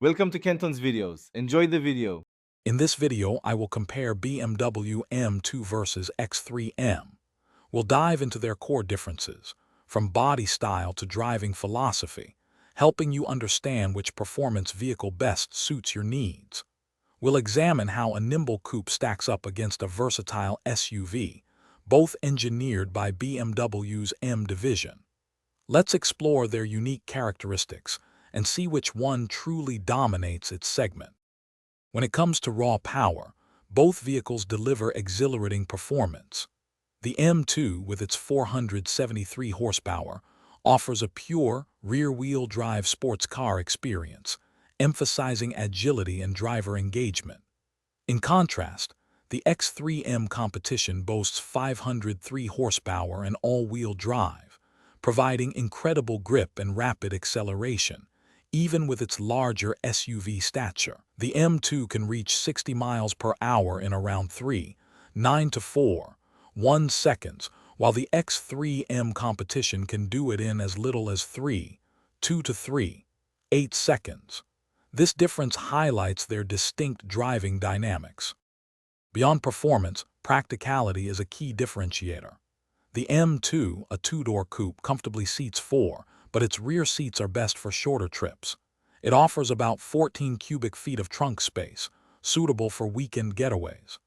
Welcome to Kenton's videos. Enjoy the video. In this video, I will compare BMW M2 vs X3M. We'll dive into their core differences, from body style to driving philosophy, helping you understand which performance vehicle best suits your needs. We'll examine how a nimble coupe stacks up against a versatile SUV, both engineered by BMW's M division. Let's explore their unique characteristics and see which one truly dominates its segment. When it comes to raw power, both vehicles deliver exhilarating performance. The M2, with its 473 horsepower, offers a pure, rear-wheel drive sports car experience, emphasizing agility and driver engagement. In contrast, the X3M competition boasts 503 horsepower and all-wheel drive, providing incredible grip and rapid acceleration, even with its larger SUV stature. The M2 can reach 60 miles per hour in around 3.9 to 4.1 seconds, while the X3M competition can do it in as little as 3.2 to 3.8 seconds. This difference highlights their distinct driving dynamics. Beyond performance, practicality is a key differentiator. The M2, a two-door coupe, comfortably seats 4, but its rear seats are best for shorter trips. It offers about 14 cubic feet of trunk space, suitable for weekend getaways.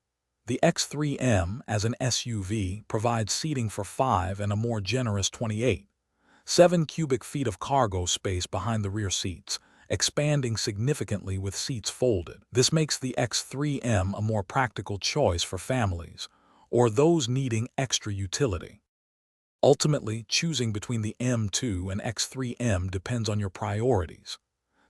The X3M, as an SUV, provides seating for 5 and a more generous 28.7 cubic feet of cargo space behind the rear seats, expanding significantly with seats folded. This makes the X3M a more practical choice for families or those needing extra utility. Ultimately, choosing between the M2 and X3M depends on your priorities.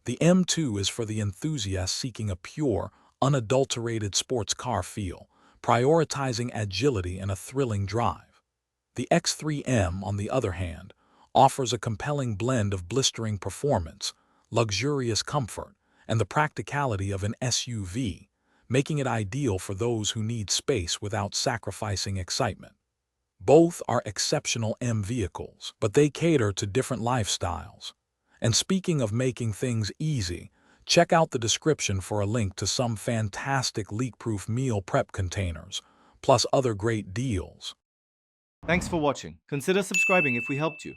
The M2 is for the enthusiast seeking a pure, unadulterated sports car feel, prioritizing agility and a thrilling drive. The X3M, on the other hand, offers a compelling blend of blistering performance, luxurious comfort, and the practicality of an SUV, making it ideal for those who need space without sacrificing excitement. Both are exceptional M vehicles, but they cater to different lifestyles. And speaking of making things easy, check out the description for a link to some fantastic leak-proof meal prep containers, plus other great deals. Thanks for watching. Consider subscribing if we helped you.